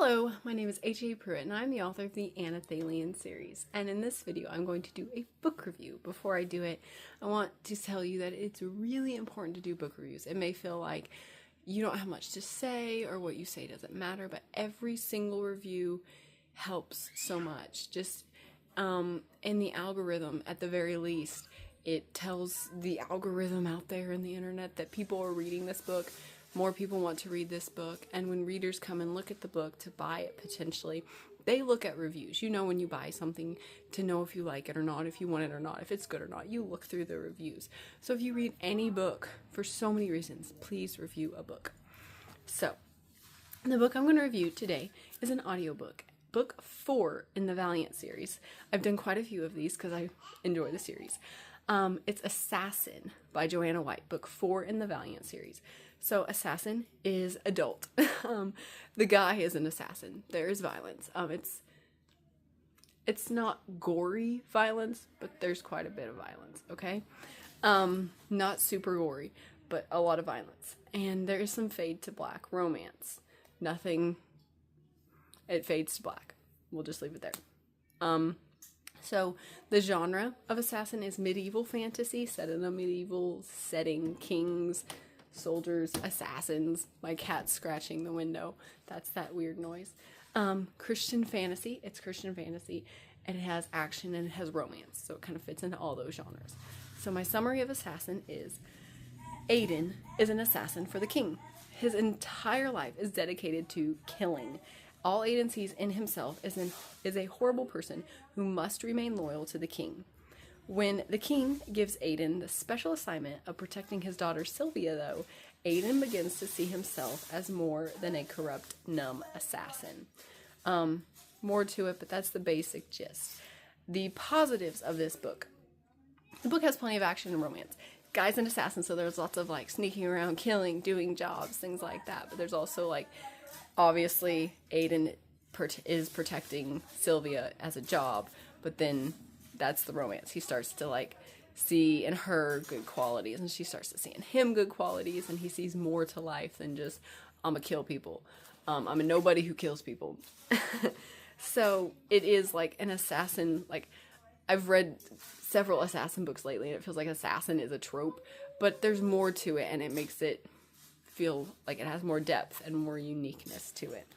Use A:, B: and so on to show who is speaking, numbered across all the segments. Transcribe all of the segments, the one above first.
A: Hello, my name is H.A. Pruitt and I'm the author of the Anathalian series. And in this video, I'm going to do a book review. Before I do it, I want to tell you that it's really important to do book reviews. It may feel like you don't have much to say or what you say doesn't matter, but every single review helps so much. Just in the algorithm, at the very least, it tells the algorithm out there in the internet that people are reading this book. More people want to read this book, and when readers come and look at the book to buy it potentially, they look at reviews. You know, when you buy something, to know if you like it or not, if you want it or not, if it's good or not, you look through the reviews. So if you read any book, for so many reasons, please review a book. So, the book I'm going to review today is an audiobook. Book 4 in the Valiant series. I've done quite a few of these because I enjoy the series. It's Assassin by Joanna White, book 4 in the Valiant series. So Assassin is adult. The guy is an assassin. There is violence. It's not gory violence, but there's quite a bit of violence, okay? Not super gory, but a lot of violence. And there is some fade to black romance. Nothing, it fades to black. We'll just leave it there. So the genre of Assassin is medieval fantasy set in a medieval setting, kings, soldiers, assassins. My cat's scratching the window. That's that weird noise. Christian fantasy. It's Christian fantasy, and it has action and it has romance, so it kind of fits into all those genres. So my summary of Assassin is: Aiden is an assassin for the king. His entire life is dedicated to killing. All Aiden sees in himself is a horrible person who must remain loyal to the king. When the king gives Aiden the special assignment of protecting his daughter Sylvia, though, Aiden begins to see himself as more than a corrupt, numb assassin. More to it, but that's the basic gist. The positives of this book. The book has plenty of action and romance. Guy's an assassin, so there's lots of like sneaking around, killing, doing jobs, things like that. But there's also like, obviously, Aiden is protecting Sylvia as a job, but then that's the romance. He starts to like see in her good qualities, and she starts to see in him good qualities, and he sees more to life than just, I'm gonna kill people. I'm a nobody who kills people. So it is like an assassin. Like, I've read several assassin books lately, and it feels like assassin is a trope, but there's more to it, and it makes it feel like it has more depth and more uniqueness to it.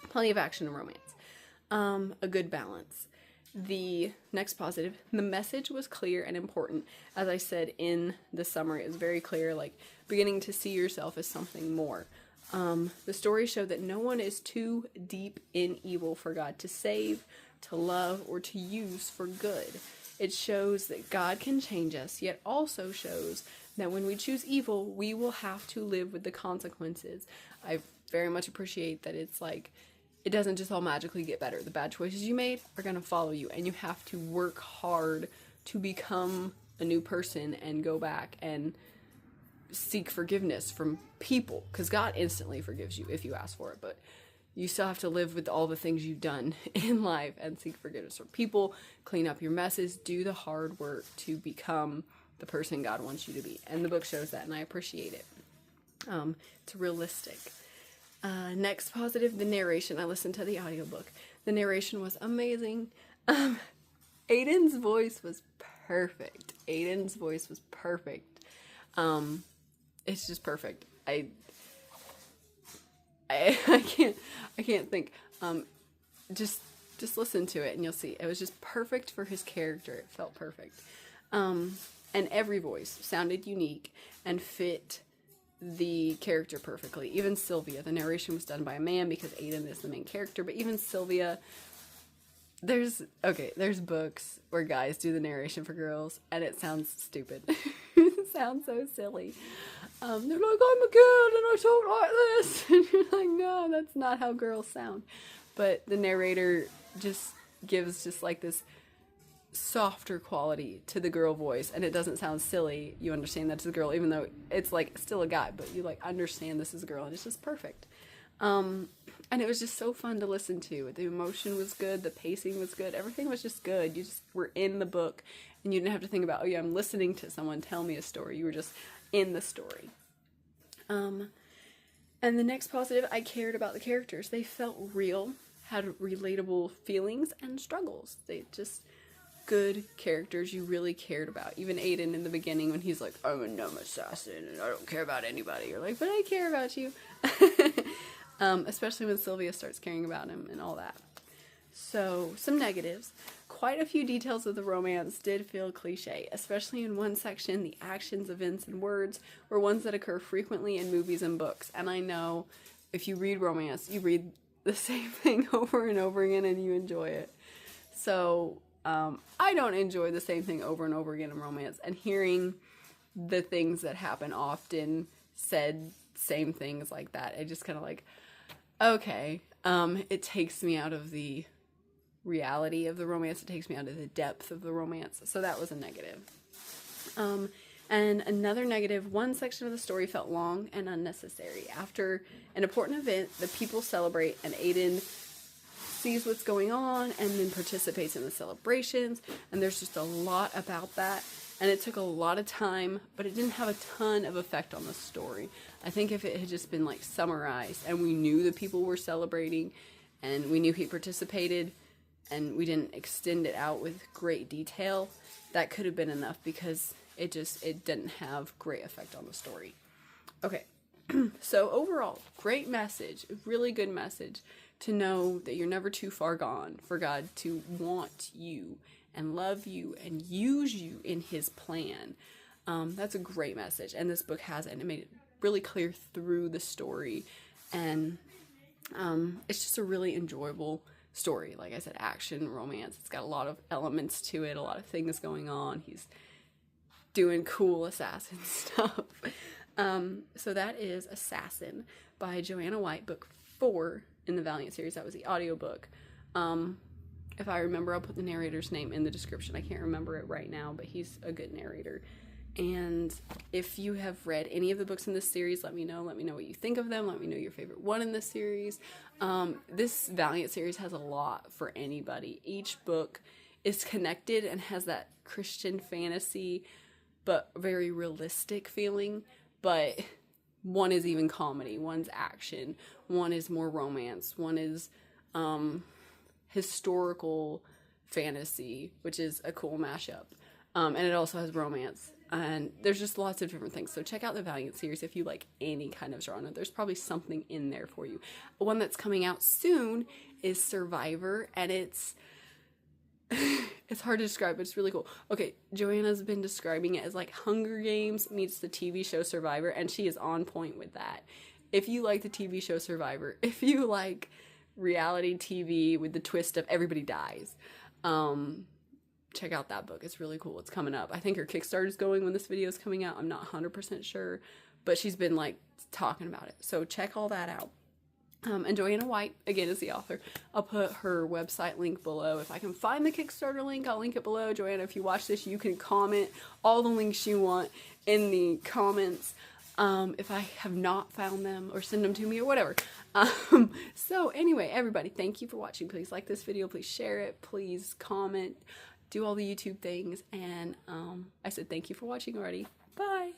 A: Plenty of action and romance. A good balance. The next positive, the message was clear and important. As I said in the summary, it was very clear, like beginning to see yourself as something more. The story showed that no one is too deep in evil for God to save, to love, or to use for good. It shows that God can change us, yet also shows that when we choose evil, we will have to live with the consequences. I very much appreciate that it's like, it doesn't just all magically get better. The bad choices you made are going to follow you, and you have to work hard to become a new person and go back and seek forgiveness from people, because God instantly forgives you if you ask for it, but you still have to live with all the things you've done in life and seek forgiveness from people, clean up your messes, do the hard work to become the person God wants you to be. And the book shows that, and I appreciate it. It's realistic. Next positive, the narration. I listened to the audiobook. The narration was amazing. Aiden's voice was perfect. Aiden's voice was perfect. It's just perfect. I can't think. Just listen to it and you'll see. It was just perfect for his character. It felt perfect. And every voice sounded unique and fit the character perfectly. Even Sylvia, the narration was done by a man because Aiden is the main character, but even Sylvia, there's books where guys do the narration for girls and it sounds stupid. It sounds so silly. They're like, I'm a girl and I talk like this. And you're like, no, that's not how girls sound. But the narrator just gives just like this softer quality to the girl voice, and it doesn't sound silly. You understand that's a girl, even though it's like still a guy, but you like understand this is a girl, and it's just perfect. And it was just so fun to listen to. The emotion was good, the pacing was good, everything was just good. You just were in the book, and you didn't have to think about, oh yeah, I'm listening to someone tell me a story. You were just in the story. And the next positive, I cared about the characters. They felt real, had relatable feelings and struggles. They just good characters you really cared about. Even Aiden in the beginning when he's like, I'm a numb assassin and I don't care about anybody. You're like, but I care about you. Especially when Sylvia starts caring about him and all that. So, some negatives. Quite a few details of the romance did feel cliche, especially in one section. The actions, events, and words were ones that occur frequently in movies and books. And I know if you read romance, you read the same thing over and over again and you enjoy it. So, I don't enjoy the same thing over and over again in romance. And hearing the things that happen often said same things like that, I just kind of like, okay, it takes me out of the reality of the romance. It takes me out of the depth of the romance. So that was a negative. And another negative, one section of the story felt long and unnecessary. After an important event, the people celebrate and Aiden sees what's going on and then participates in the celebrations. And there's just a lot about that. And it took a lot of time, but it didn't have a ton of effect on the story. I think if it had just been like summarized and we knew the people were celebrating and we knew he participated and we didn't extend it out with great detail, that could have been enough because it didn't have great effect on the story. Okay, so overall, great message, really good message to know that you're never too far gone for God to want you and love you and use you in his plan. That's a great message, and this book has it, and it made it really clear through the story, and it's just a really enjoyable story. Like I said, action, romance, it's got a lot of elements to it, a lot of things going on. He's doing cool assassin stuff. So that is Assassin by Joanna White, book 4 in the Valiant series. That was the audiobook. If I remember, I'll put the narrator's name in the description. I can't remember it right now, but he's a good narrator. And if you have read any of the books in this series, let me know. Let me know what you think of them. Let me know your favorite one in this series. This Valiant series has a lot for anybody. Each book is connected and has that Christian fantasy, but very realistic feeling. But one is even comedy, one's action, one is more romance, one is historical fantasy, which is a cool mashup. And it also has romance. And there's just lots of different things. So check out the Valiant series if you like any kind of genre. There's probably something in there for you. One that's coming out soon is Survivor, and it's hard to describe, but it's really cool. Okay, Joanna's been describing it as like Hunger Games meets the TV show Survivor, and she is on point with that. If you like the TV show Survivor, if you like reality TV with the twist of everybody dies, check out that book. It's really cool. It's coming up. I think her Kickstarter is going when this video is coming out. I'm not 100% sure, but she's been like talking about it. So check all that out. And Joanna White, again, is the author. I'll put her website link below. If I can find the Kickstarter link, I'll link it below. Joanna, if you watch this, you can comment all the links you want in the comments. If I have not found them, or send them to me, or whatever. So anyway, everybody, thank you for watching. Please like this video. Please share it. Please comment. Do all the YouTube things. And I said thank you for watching already. Bye.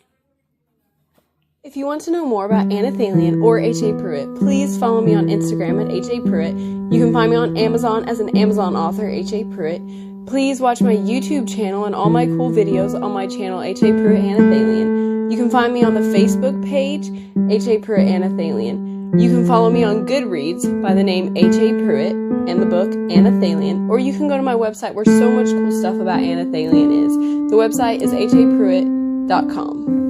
A: If you want to know more about Anna Thalian or H.A. Pruitt, please follow me on Instagram at H.A. Pruitt. You can find me on Amazon as an Amazon author, H.A. Pruitt. Please watch my YouTube channel and all my cool videos on my channel, H.A. Pruitt Anna Thalian. You can find me on the Facebook page, H.A. Pruitt Anna Thalian. You can follow me on Goodreads by the name H.A. Pruitt and the book Anna Thalian. Or you can go to my website where so much cool stuff about Anna Thalian is. The website is hapruitt.com.